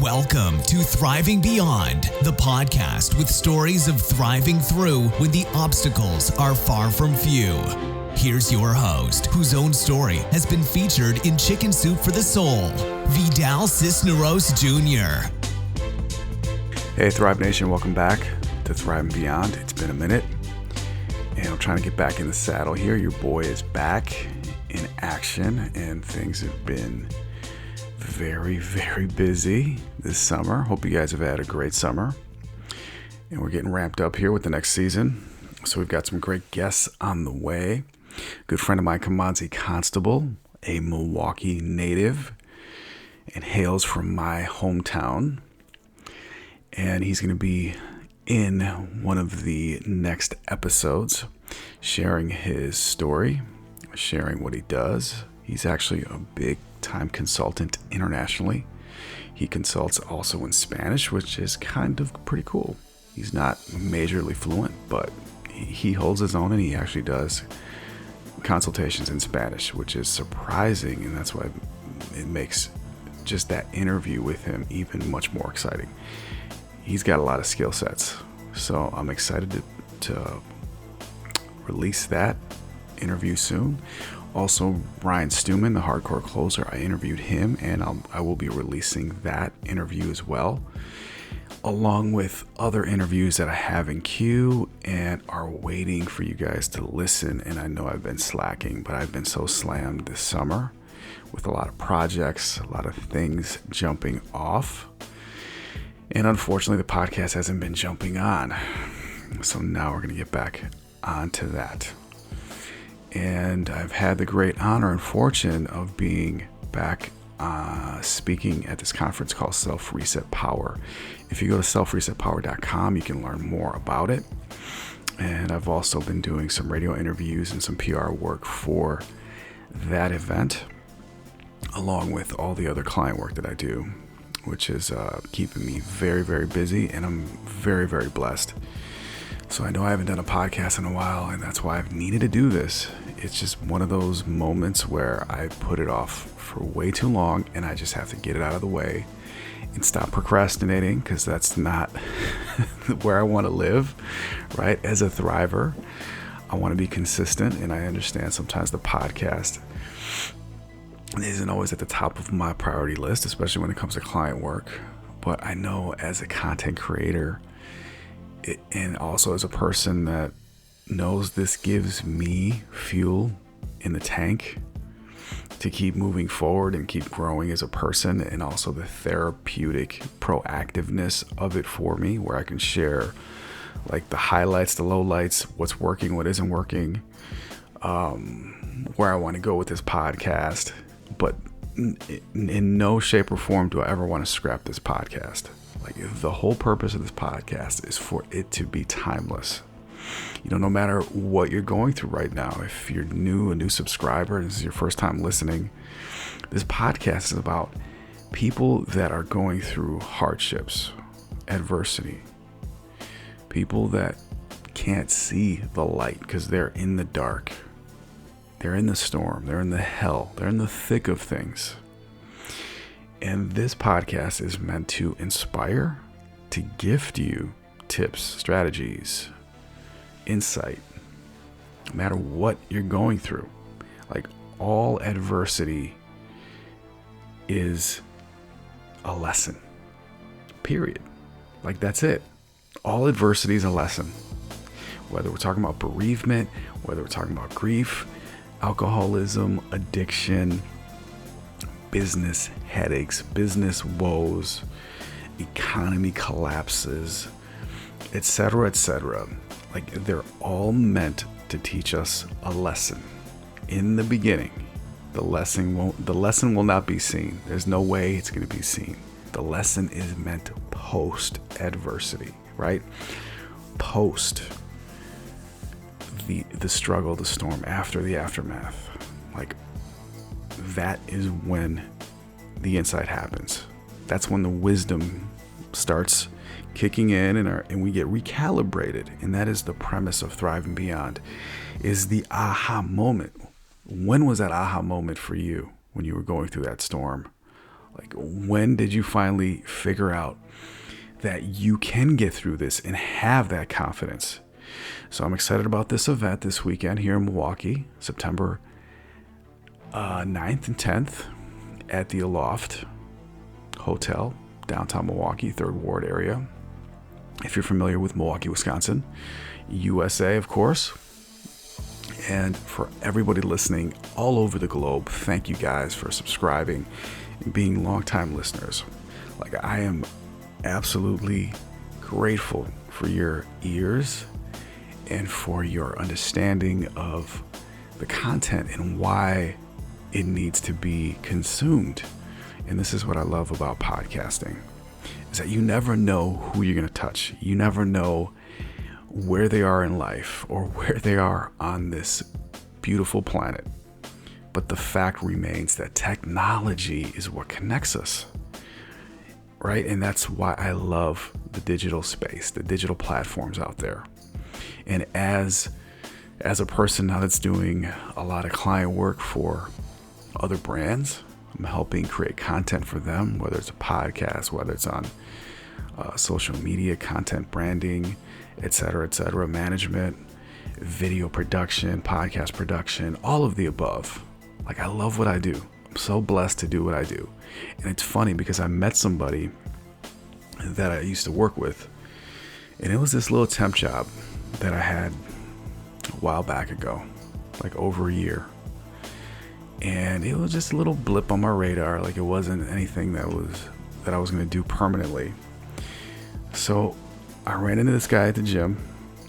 Welcome to Thriving Beyond, the podcast with stories of thriving through when the obstacles are far from few. Here's your host, whose own story has been featured in Chicken Soup for the Soul, Vidal Cisneros Jr. Hey, Thrive Nation, welcome back to Thriving Beyond. It's been a minute, and I'm trying to get back in the saddle here. Your boy is back in action, and things have been very, very busy this summer. Hope you guys have had a great summer. And we're getting ramped up here with the next season. So we've got some great guests on the way. Good friend of mine, Kimanzi Constable, a Milwaukee native, and hails from my hometown. And he's going to be in one of the next episodes, sharing his story, sharing what he does. He's actually a big time consultant internationally. He consults also in Spanish, which is kind of pretty cool. He's not majorly fluent, but he holds his own, and he actually does consultations in Spanish, which is surprising, and that's why it makes just that interview with him even much more exciting. He's got a lot of skill sets, so I'm excited to release that interview soon. Also, Ryan Stewman, the hardcore closer, I interviewed him, and I will be releasing that interview as well, along with other interviews that I have in queue and are waiting for you guys to listen. And I know I've been slacking, but I've been so slammed this summer with a lot of projects, a lot of things jumping off. And unfortunately, the podcast hasn't been jumping on. So now we're going to get back onto that. And I've had the great honor and fortune of being back speaking at this conference called Self Reset Power. If you go to selfresetpower.com, you can learn more about it. And I've also been doing some radio interviews and some PR work for that event, along with all the other client work that I do, which is keeping me very, very busy, and I'm very, very blessed. So I know I haven't done a podcast in a while, and that's why I've needed to do this. It's just one of those moments where I put it off for way too long, and I just have to get it out of the way and stop procrastinating, because that's not where I want to live, right? As a thriver, I want to be consistent, and I understand sometimes the podcast isn't always at the top of my priority list, especially when it comes to client work. But I know as a content creator, and also as a person that knows this gives me fuel in the tank to keep moving forward and keep growing as a person, and also the therapeutic proactiveness of it for me, where I can share like the highlights, the lowlights, what's working, what isn't working, where I want to go with this podcast. But in no shape or form do I ever want to scrap this podcast. Like, the whole purpose of this podcast is for it to be timeless. You know, no matter what you're going through right now, if you're a new subscriber, and this is your first time listening, this podcast is about people that are going through hardships, adversity, people that can't see the light because they're in the dark. They're in the storm. They're in the hell. They're in the thick of things. And this podcast is meant to inspire, to gift you tips, strategies, insight, no matter what you're going through. Like, all adversity is a lesson, period. Like, that's it. All adversity is a lesson. Whether we're talking about bereavement, whether we're talking about grief, alcoholism, addiction, business headaches, business woes, economy collapses, etc., etc. Like, they're all meant to teach us a lesson. In the beginning, the lesson will not be seen. There's no way it's going to be seen. The lesson is meant post adversity, right? Post the struggle, the storm, after the aftermath. Like, that is when the insight happens. That's when the wisdom starts kicking in, and we get recalibrated. And that is the premise of Thriving Beyond, is the aha moment. When was that aha moment for you when you were going through that storm? Like, when did you finally figure out that you can get through this and have that confidence? So I'm excited about this event this weekend here in Milwaukee, September 9th and 10th at the Aloft Hotel, downtown Milwaukee, 3rd Ward area. If you're familiar with Milwaukee, Wisconsin, USA, of course. And for everybody listening all over the globe, thank you guys for subscribing and being longtime listeners. Like, I am absolutely grateful for your ears and for your understanding of the content and why it needs to be consumed. And this is what I love about podcasting, is that you never know who you're going to touch. You never know where they are in life or where they are on this beautiful planet. But the fact remains that technology is what connects us, right? And that's why I love the digital space, the digital platforms out there. And as a person now that's doing a lot of client work for other brands, I'm helping create content for them, whether it's a podcast, whether it's on social media, content branding, etc., management, video production, podcast production, all of the above. Like, I love what I do. I'm so blessed to do what I do. And it's funny because I met somebody that I used to work with, and it was this little temp job that I had a while back ago, like over a year. And it was just a little blip on my radar. Like, it wasn't anything that I was going to do permanently. So I ran into this guy at the gym.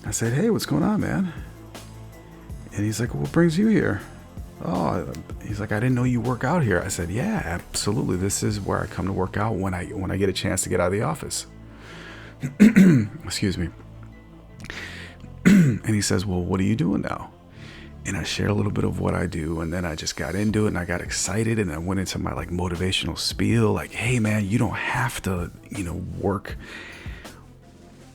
I said, "Hey, what's going on, man?" And he's like, "What brings you here?" "Oh," he's like, "I didn't know you work out here." I said, "Yeah, absolutely. This is where I come to work out when I get a chance to get out of the office." Excuse me. And he says, "Well, what are you doing now?" And I shared a little bit of what I do, and then I just got into it, and I got excited, and I went into my like motivational spiel, like, "Hey, man, you don't have to, work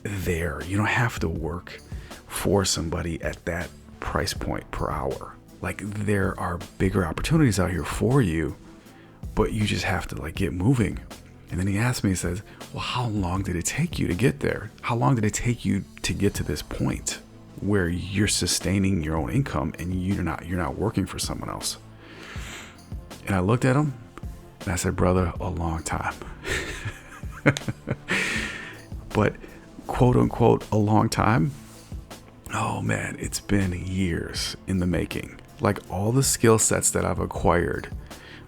there. You don't have to work for somebody at that price point per hour. Like, there are bigger opportunities out here for you, but you just have to like get moving." And then he asked me, he says, "Well, how long did it take you to get there? How long did it take you to get to this point where you're sustaining your own income and you're not working for someone else?" And I looked at him and I said, "Brother, a long time." But quote unquote a long time, oh man, it's been years in the making. Like, all the skill sets that I've acquired,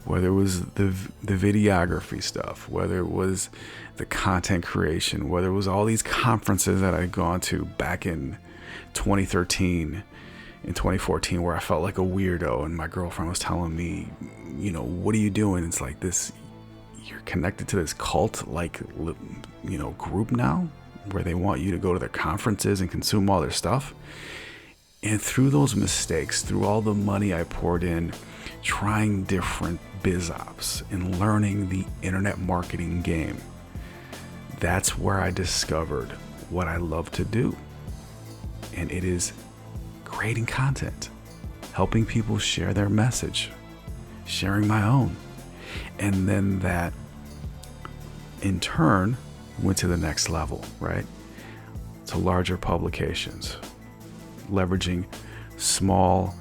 whether it was the videography stuff, whether it was the content creation, whether it was all these conferences that I'd gone to back in 2013 and 2014, where I felt like a weirdo, and my girlfriend was telling me, "What are you doing?" It's like this, you're connected to this cult, like, group now, where they want you to go to their conferences and consume all their stuff. And through those mistakes, through all the money I poured in, trying different biz ops and learning the internet marketing game, that's where I discovered what I love to do. And it is creating content, helping people share their message, sharing my own. And then that in turn went to the next level, right? To larger publications, leveraging small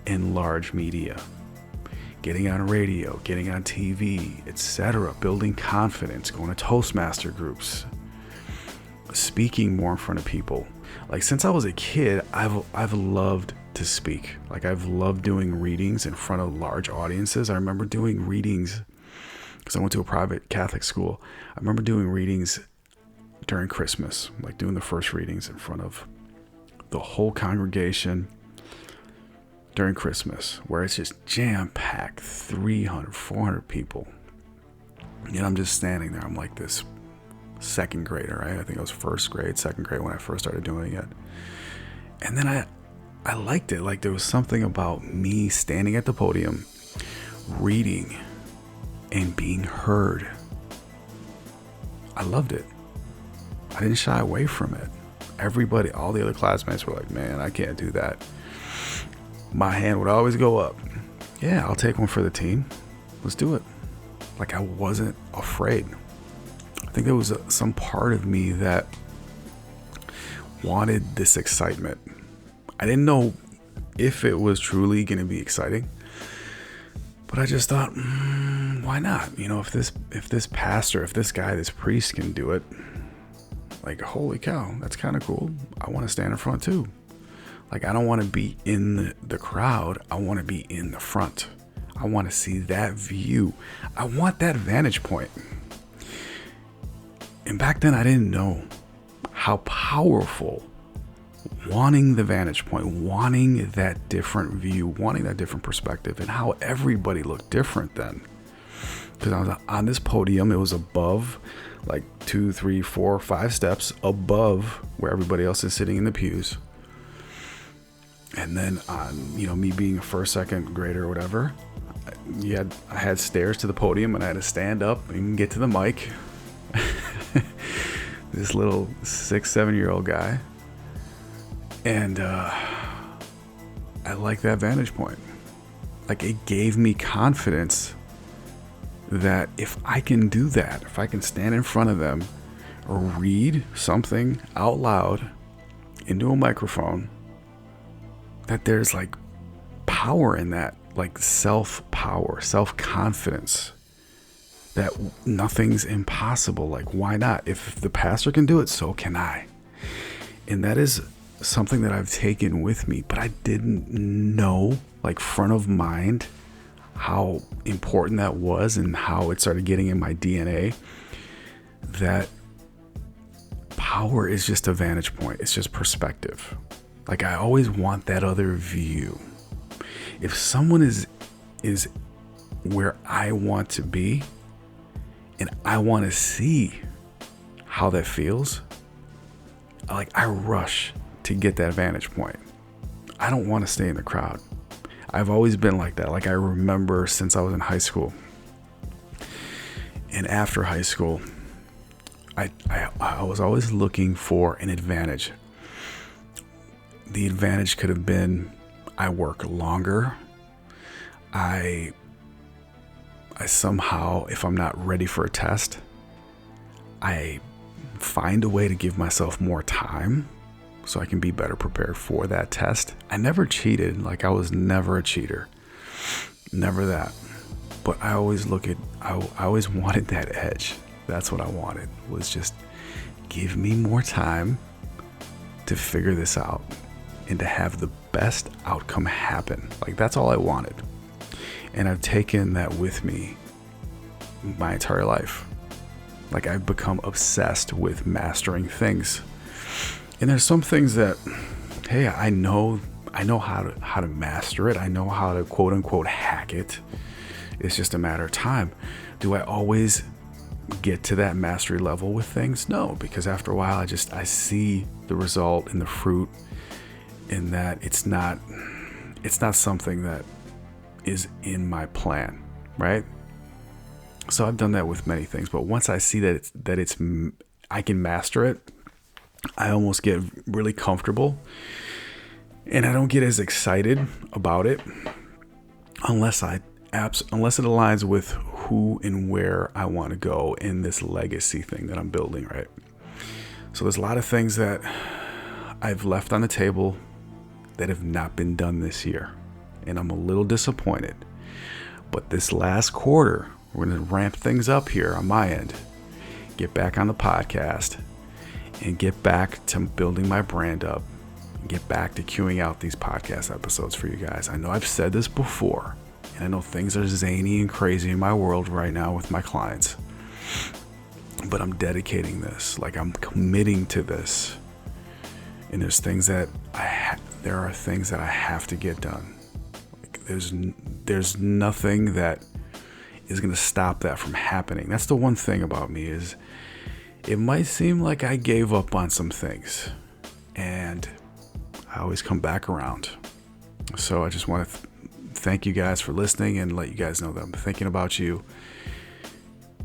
and large media, getting on radio, getting on TV, etc., building confidence, going to Toastmaster groups, speaking more in front of people. Like, since I was a kid, I've loved to speak. Like, I've loved doing readings in front of large audiences. I remember doing readings because I went to a private Catholic school. I remember doing readings during Christmas, like doing the first readings in front of the whole congregation during Christmas, where it's just jam-packed, 300, 400 people. And I'm just standing there. I'm like this second grader, right? I think I was first grade, second grade when I first started doing it. And then I liked it. Like, there was something about me standing at the podium, reading, and being heard. I loved it. I didn't shy away from it. Everybody, all the other classmates were like, "Man, I can't do that." My hand would always go up. "Yeah, I'll take one for the team. Let's do it." Like I wasn't afraid. I think there was some part of me that wanted this excitement. I didn't know if it was truly going to be exciting, but I just thought, why not? You know, if this pastor, if this guy, this priest can do it, like, holy cow, that's kind of cool. I want to stand in front too. Like, I don't want to be in the crowd. I want to be in the front. I want to see that view. I want that vantage point. And back then I didn't know how powerful wanting the vantage point, wanting that different view, wanting that different perspective, and how everybody looked different then. Because I was on this podium, it was above, like 2, 3, 4, 5 steps above where everybody else is sitting in the pews. And then on, you know, me being a first, second grader or whatever, I had stairs to the podium and I had to stand up and get to the mic. This little 6, 7-year-old guy. And I like that vantage point. Like, it gave me confidence that if I can do that, if I can stand in front of them or read something out loud into a microphone, that there's like power in that, like self-power, self-confidence, that nothing's impossible. Like, why not? If the pastor can do it, so can I. And that is something that I've taken with me, but I didn't know, like, front of mind, how important that was and how it started getting in my DNA. That power is just a vantage point. It's just perspective. Like, I always want that other view. If someone is where I want to be, and I want to see how that feels, like, I rush to get that vantage point. I don't want to stay in the crowd. I've always been like that. Like, I remember since I was in high school and after high school, I was always looking for an advantage. The advantage could have been I work longer. I somehow, if I'm not ready for a test, I find a way to give myself more time so I can be better prepared for that test. I never cheated. Like, I was never a cheater. Never that. But I always I always wanted that edge. That's what I wanted, was just give me more time to figure this out and to have the best outcome happen. Like, that's all I wanted. And I've taken that with me my entire life. Like, I've become obsessed with mastering things. And there's some things that, hey, I know how to master it. I know how to quote unquote hack it. It's just a matter of time. Do I always get to that mastery level with things? No, because after a while I see the result and the fruit in that it's not something that is in my plan, right? So I've done that with many things, but once I see that I can master it, I almost get really comfortable, and I don't get as excited about it unless it aligns with who and where I want to go in this legacy thing that I'm building, right? So there's a lot of things that I've left on the table that have not been done this year, and I'm a little disappointed. But this last quarter, we're going to ramp things up here on my end, get back on the podcast, and get back to building my brand up, and get back to queuing out these podcast episodes for you guys. I know I've said this before, and I know things are zany and crazy in my world right now with my clients, but I'm dedicating this. Like, I'm committing to this. And there's things that there are things that I have to get done. Like, there's nothing that is going to stop that from happening. That's the one thing about me, is it might seem like I gave up on some things, and I always come back around. So I just want to thank you guys for listening and let you guys know that I'm thinking about you.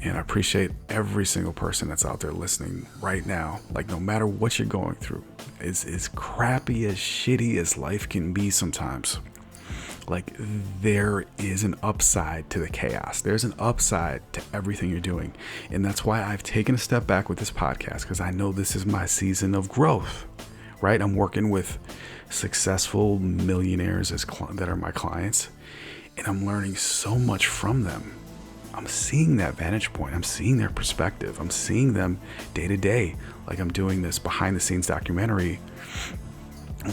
And I appreciate every single person that's out there listening right now. Like, no matter what you're going through, as crappy, as shitty as life can be sometimes, Like, there is an upside to the chaos. There's an upside to everything you're doing. And that's why I've taken a step back with this podcast, because I know this is my season of growth, right? I'm working with successful millionaires that are my clients, and I'm learning so much from them. I'm seeing that vantage point. I'm seeing their perspective. I'm seeing them day to day. Like, I'm doing this behind the scenes documentary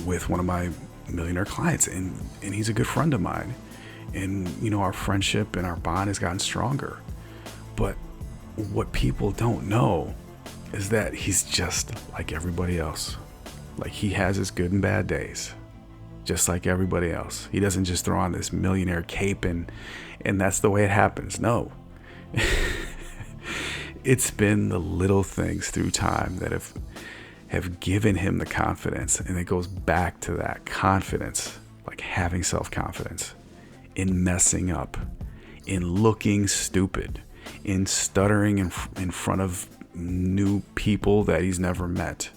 with one of my millionaire clients, and he's a good friend of mine, and our friendship and our bond has gotten stronger. But what people don't know is that he's just like everybody else. Like, he has his good and bad days, just like everybody else. He doesn't just throw on this millionaire cape and that's the way it happens. No. It's been the little things through time that have given him the confidence, and it goes back to that confidence, like having self-confidence in messing up, in looking stupid, in stuttering in front of new people that he's never met,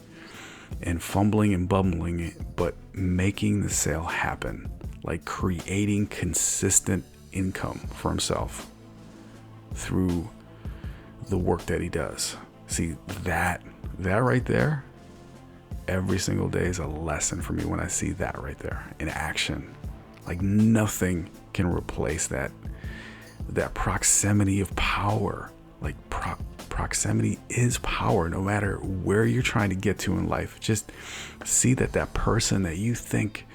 and fumbling and bumbling, but making the sale happen, like creating consistent income for himself through the work that he does. See, that right there, every single day is a lesson for me when I see that right there in action. Like, nothing can replace that proximity of power. Like, proximity is power, no matter where you're trying to get to in life. Just see that person that you think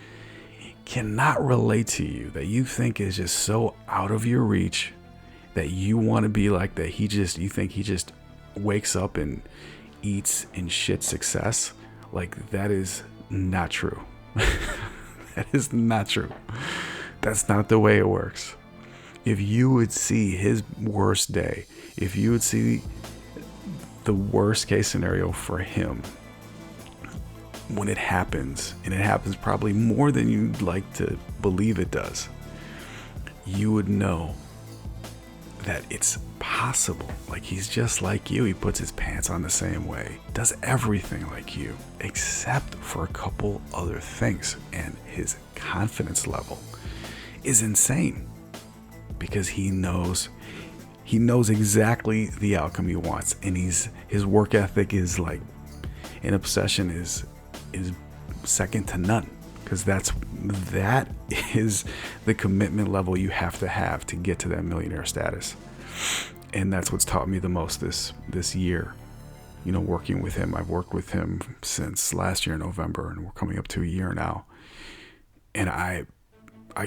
cannot relate to you, that you think is just so out of your reach, that you want to be like, that you think he just wakes up and eats and shit success. Like, that is not true. That is not true. That's not the way it works. If you would see his worst day, if you would see the worst case scenario for him, when it happens, and it happens probably more than you'd like to believe it does, you would know that it's possible. Like, he's just like you. He puts his pants on the same way, does everything like you, except for a couple other things. And his confidence level is insane, because he knows exactly the outcome he wants. And his work ethic is like, an obsession is second to none, because that is the commitment level you have to get to that millionaire status. And that's what's taught me the most this year, working with him. I've worked with him since last year in November, and we're coming up to a year now. And I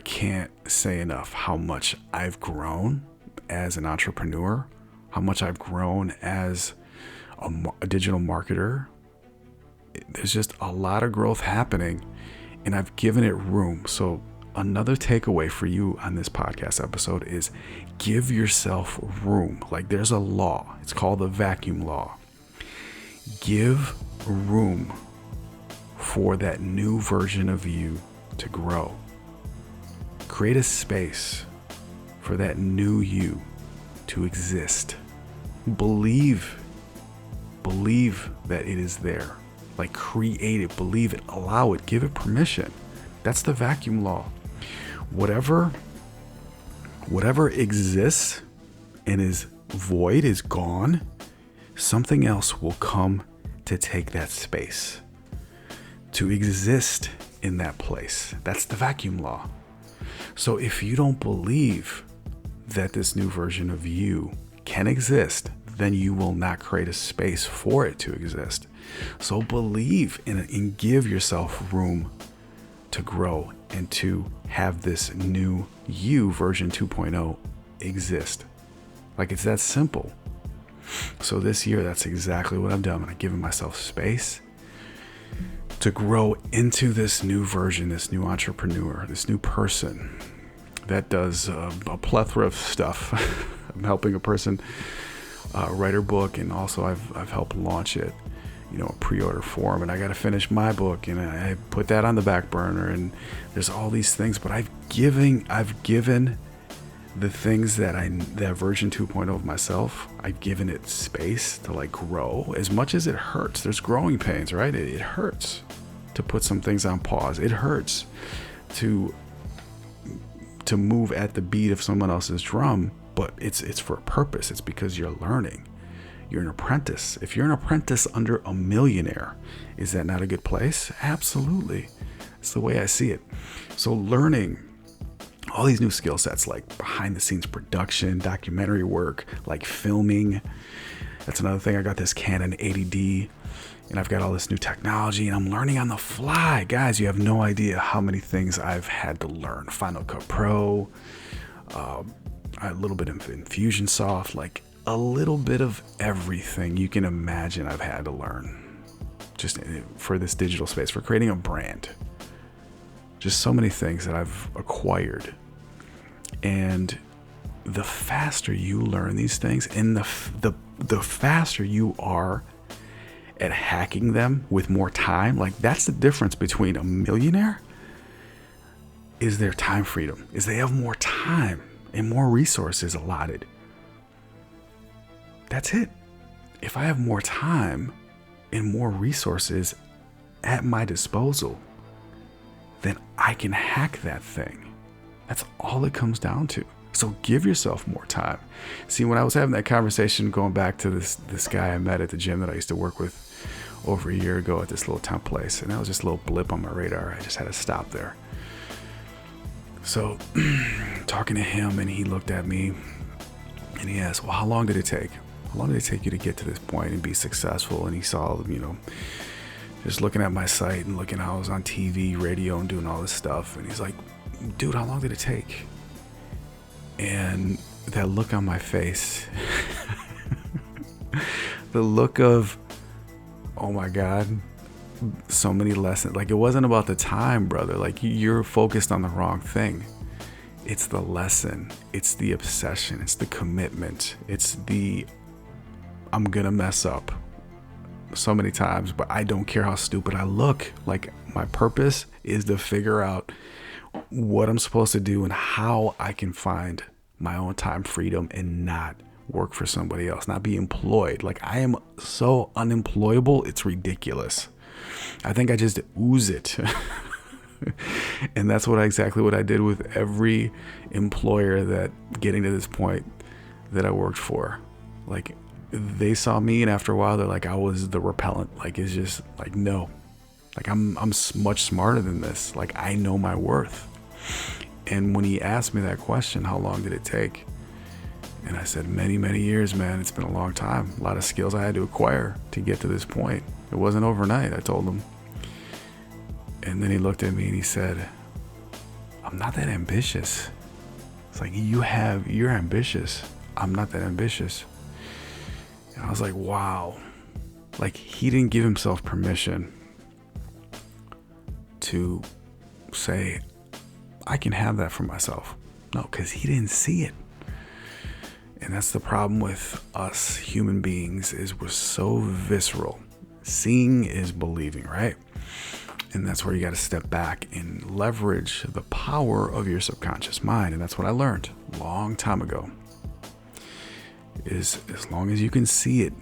can't say enough how much I've grown as an entrepreneur, how much I've grown as a digital marketer. There's just a lot of growth happening, and I've given it room. So another takeaway for you on this podcast episode is give yourself room. Like, there's a law. It's called the vacuum law. Give room for that new version of you to grow. Create a space for that new you to exist. Believe that it is there. Like, create it, believe it, allow it, give it permission. That's the vacuum law. Whatever exists and is void, is gone, something else will come to take that space, to exist in that place. That's the vacuum law. So if you don't believe that this new version of you can exist, then you will not create a space for it to exist. So believe in it and give yourself room to grow and to have this new you, version 2.0, exist. Like, it's that simple. So this year, that's exactly what I've done. I've given myself space to grow into this new version, this new entrepreneur, this new person that does a plethora of stuff. I'm helping a person write her book, and also I've helped launch it, a pre-order form, and I got to finish my book, and I put that on the back burner, and there's all these things, but I've given the things that version 2.0 of myself, I've given it space to grow. As much as it hurts, there's growing pains, right? It hurts to put some things on pause. It hurts to to move at the beat of someone else's drum, but it's for a purpose. It's because you're learning. You're an apprentice. If you're an apprentice under a millionaire, is that not a good place? Absolutely. It's the way I see it. So learning all these new skill sets, like behind the scenes production, documentary work, like filming. That's another thing. I got this Canon 80D and I've got all this new technology and I'm learning on the fly. Guys, you have no idea how many things I've had to learn. Final Cut Pro, a little bit of Infusionsoft, like a little bit of everything you can imagine I've had to learn just for this digital space, for creating a brand. Just so many things that I've acquired. And the faster you learn these things and the faster you are at hacking them with more time, like that's the difference between a millionaire is their time freedom, is they have more time and more resources allotted. That's it. If I have more time and more resources at my disposal, then I can hack that thing. That's all it comes down to. So give yourself more time. See, when I was having that conversation, going back to this guy I met at the gym that I used to work with over a year ago at this little temp place, and that was just a little blip on my radar. I just had to stop there. So talking to him, and he looked at me and he asked, well, how long did it take? How long did it take you to get to this point and be successful? And he saw, just looking at my site and looking how I was on TV, radio, and doing all this stuff. And he's like, dude, how long did it take? And that look on my face, the look of, oh my God, so many lessons. Like, it wasn't about the time, brother. Like, you're focused on the wrong thing. It's the lesson. It's the obsession. It's the commitment. It's the, I'm gonna mess up so many times, but I don't care how stupid I look. Like, my purpose is to figure out what I'm supposed to do and how I can find my own time freedom and not work for somebody else, not be employed. Like, I am so unemployable, it's ridiculous. I think I just ooze it. And that's exactly what I did with every employer that getting to this point that I worked for. Like, they saw me, and after a while, they're like, I was the repellent. Like, it's just like, no, like I'm much smarter than this. Like, I know my worth. And when he asked me that question, how long did it take? And I said, many, many years, man. It's been a long time. A lot of skills I had to acquire to get to this point. It wasn't overnight, I told him. And then he looked at me and he said, I'm not that ambitious. It's like, you're ambitious. I'm not that ambitious. And I was like, wow. Like, he didn't give himself permission to say, I can have that for myself. No, because he didn't see it. And that's the problem with us human beings, is we're so visceral. Seeing is believing, right? And that's where you got to step back and leverage the power of your subconscious mind. And that's what I learned a long time ago. Is as long as you can see it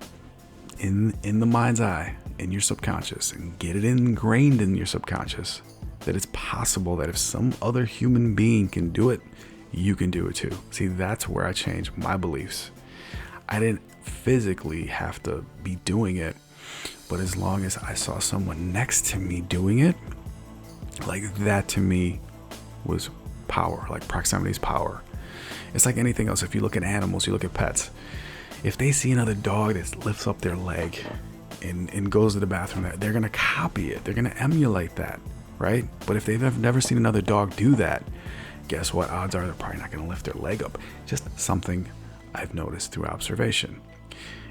in the mind's eye, in your subconscious, and get it ingrained in your subconscious, that it's possible that if some other human being can do it, you can do it too. See, that's where I changed my beliefs. I didn't physically have to be doing it, but as long as I saw someone next to me doing it, like, that to me was power. Like, proximity is power. It's like anything else. If you look at animals, you look at pets. If they see another dog that lifts up their leg and goes to the bathroom, they're going to copy it. They're going to emulate that, right? But if they've never seen another dog do that, guess what? Odds are they're probably not going to lift their leg up. Just something I've noticed through observation.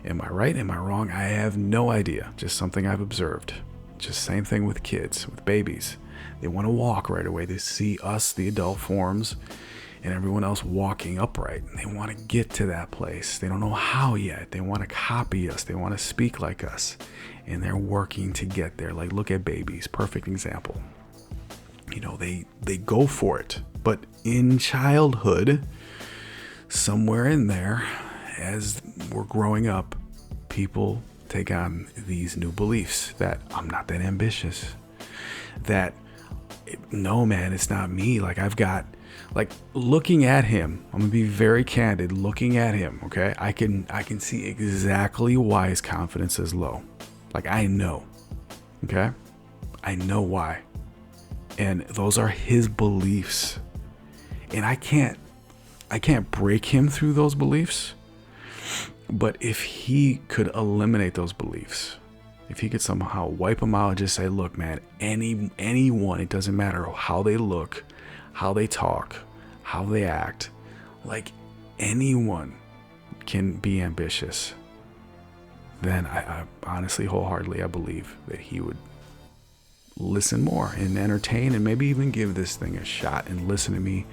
Am I right? Am I wrong? I have no idea. Just something I've observed. Just same thing with kids, with babies. They want to walk right away. They see us, the adult forms, and everyone else walking upright. And they want to get to that place. They don't know how yet. They want to copy us. They want to speak like us. And they're working to get there. Like, look at babies. Perfect example. They go for it. But in childhood, somewhere in there, as we're growing up, people take on these new beliefs that I'm not that ambitious. That, no, man, it's not me. Like, I've got Like looking at him, I'm gonna be very candid. Looking at him, okay, I can see exactly why his confidence is low. Like I know, okay, I know why, and those are his beliefs, and I can't break him through those beliefs. But if he could eliminate those beliefs, if he could somehow wipe them out and just say, look, man, anyone, it doesn't matter how they look, how they talk, how they act, like anyone can be ambitious, then I honestly, wholeheartedly, I believe that he would listen more and entertain and maybe even give this thing a shot and listen to me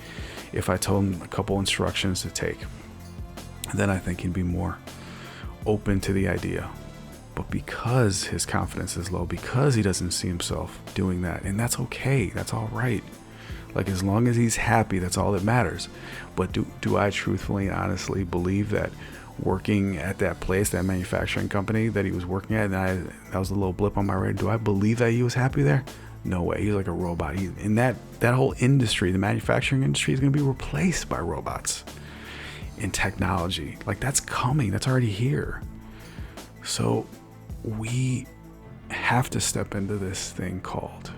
if I told him a couple instructions to take. Then I think he'd be more open to the idea. But because his confidence is low, because he doesn't see himself doing that, and that's okay, that's all right. Like as long as he's happy, that's all that matters. But do I truthfully and honestly believe that working at that place, that manufacturing company that he was working at, and that was a little blip on my radar, do I believe that he was happy there? No way. He's like a robot. In that whole industry, the manufacturing industry, is going to be replaced by robots. In technology, like that's coming, that's already here. So we have to step into this thing called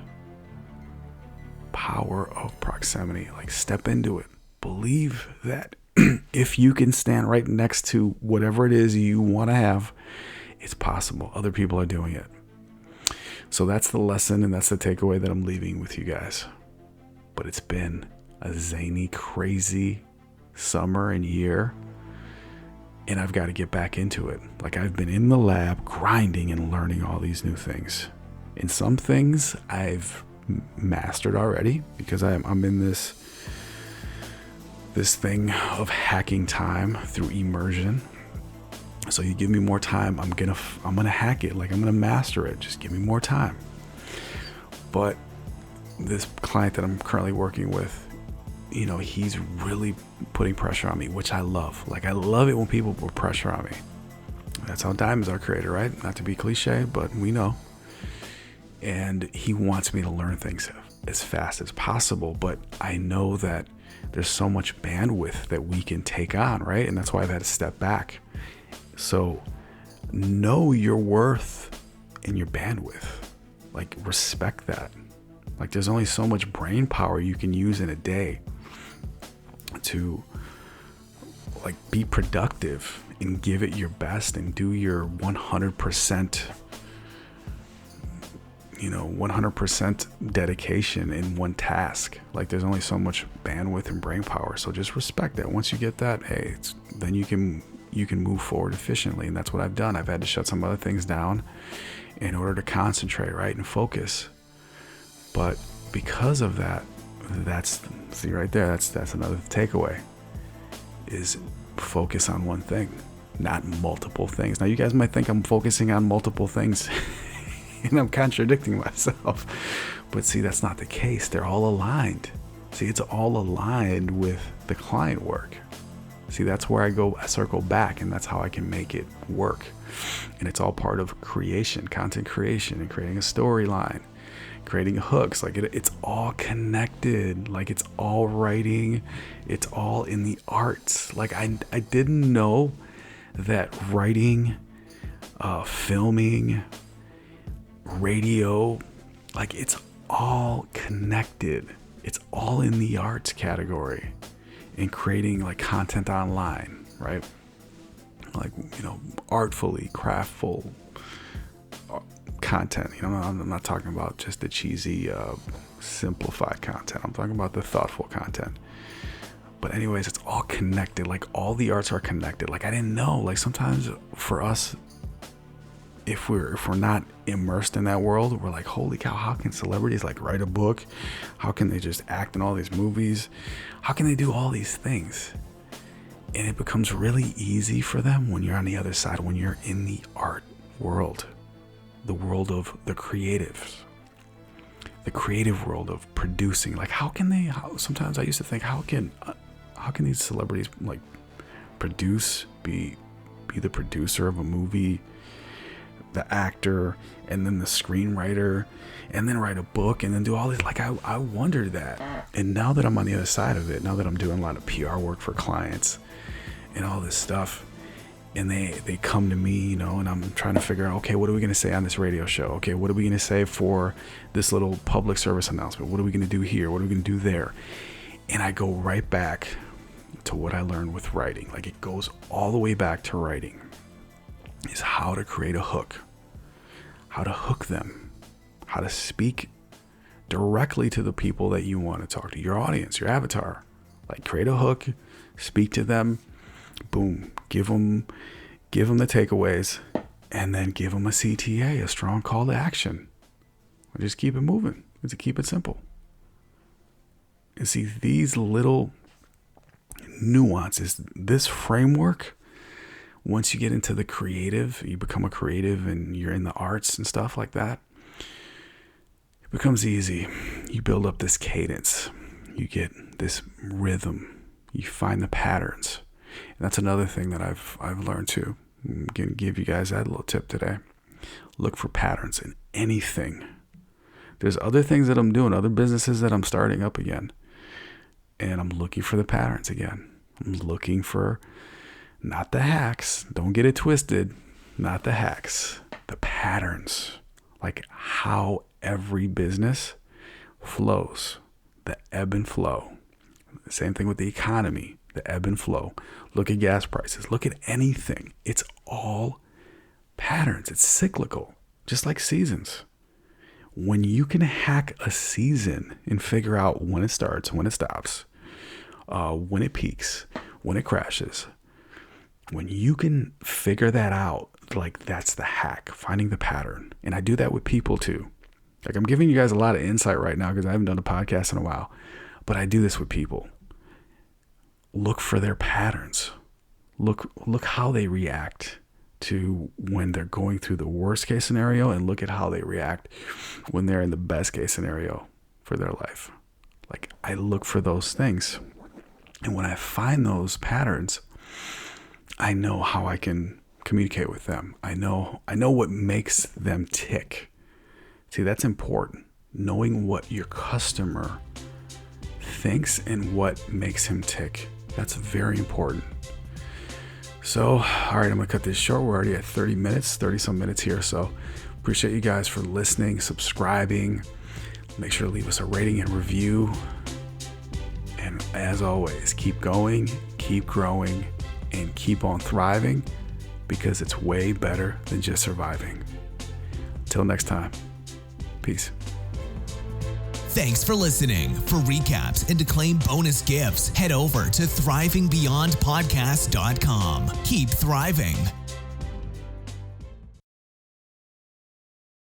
power of proximity. Like step into it. Believe that if you can stand right next to whatever it is you want to have, it's possible. Other people are doing it. So that's the lesson, and that's the takeaway that I'm leaving with you guys. But it's been a zany, crazy summer and year, and I've got to get back into it. Like I've been in the lab grinding and learning all these new things, and some things I've mastered already because I'm in this thing of hacking time through immersion. So you give me more time, I'm gonna hack it. Like I'm gonna master it. Just give me more time. But this client that I'm currently working with, you know, he's really putting pressure on me, which I love. Like I love it when people put pressure on me. That's how diamonds are created, right? Not to be cliche, but we know. And he wants me to learn things as fast as possible, but I know that there's so much bandwidth that we can take on, right? And that's why I've had to step back. So know your worth and your bandwidth. Like respect that. Like there's only so much brain power you can use in a day to like be productive and give it your best and do your 100%, 100% dedication in one task. Like there's only so much bandwidth and brain power. So just respect that. Once you get that, hey, then you can move forward efficiently. And that's what I've done. I've had to shut some other things down in order to concentrate, right, and focus. But because of that, see right there, that's another takeaway, is focus on one thing, not multiple things. Now you guys might think I'm focusing on multiple things and I'm contradicting myself, but see, that's not the case. They're all aligned. See, it's all aligned with the client work. See, that's where I circle back, and that's how I can make it work. And it's all part of creation, content creation, and creating a storyline, creating hooks. Like it's all connected. Like it's all writing. It's all in the arts. Like I didn't know that writing, filming, radio, like it's all connected. It's all in the arts category, and creating like content online, right? Like, artfully, craftful content. I'm not talking about just the cheesy, simplified content. I'm talking about the thoughtful content. But anyways, it's all connected. Like all the arts are connected. Like I didn't know. Like sometimes for us, if we're not immersed in that world, we're like, holy cow, how can celebrities like write a book? How can they just act in all these movies? How can they do all these things? And it becomes really easy for them when you're on the other side, when you're in the art world, the world of the creatives, the creative world of producing. Like sometimes I used to think, how can these celebrities like produce, be the producer of a movie, the actor and then the screenwriter and then write a book and then do all this. Like I wondered that. And now that I'm on the other side of it, now that I'm doing a lot of PR work for clients and all this stuff, and they come to me, you know, and I'm trying to figure out, okay, what are we going to say on this radio show? Okay, what are we going to say for this little public service announcement? What are we going to do here? What are we going to do there? And I go right back to what I learned with writing. Like, it goes all the way back to writing, is how to create a hook, how to hook them, how to speak directly to the people that you want to talk to, your audience, your avatar. Like, create a hook, speak to them, boom, give them the takeaways, and then give them a CTA, a strong call to action. And just keep it moving. Just keep it simple. And see, these little nuances, this framework, once you get into the creative, you become a creative and you're in the arts and stuff like that, it becomes easy. You build up this cadence. You get this rhythm. You find the patterns. And that's another thing that I've learned too. I'm going to give you guys that little tip today. Look for patterns in anything. There's other things that I'm doing, other businesses that I'm starting up again. And I'm looking for the patterns again. I'm looking for not the hacks. Don't get it twisted. Not the hacks. The patterns. Like how every business flows. The ebb and flow. Same thing with the economy. The ebb and flow. Look at gas prices. Look at anything. It's all patterns. It's cyclical. Just like seasons. When you can hack a season and figure out when it starts, when it stops, when it peaks, when it crashes, when you can figure that out, like, that's the hack, finding the pattern. And I do that with people too. Like, I'm giving you guys a lot of insight right now because I haven't done a podcast in a while, but I do this with people. Look for their patterns. Look how they react to when they're going through the worst case scenario, and look at how they react when they're in the best case scenario for their life. Like, I look for those things. And when I find those patterns, I know how I can communicate with them. I know what makes them tick. See, that's important. Knowing what your customer thinks and what makes him tick. That's very important. So, all right, I'm going to cut this short. We're already at 30 some minutes here. So appreciate you guys for listening, subscribing. Make sure to leave us a rating and review. And as always, keep going, keep growing, and keep on thriving, because it's way better than just surviving. Until next time, peace. Thanks for listening. For recaps and to claim bonus gifts, head over to thriving beyond podcast.com. Keep thriving.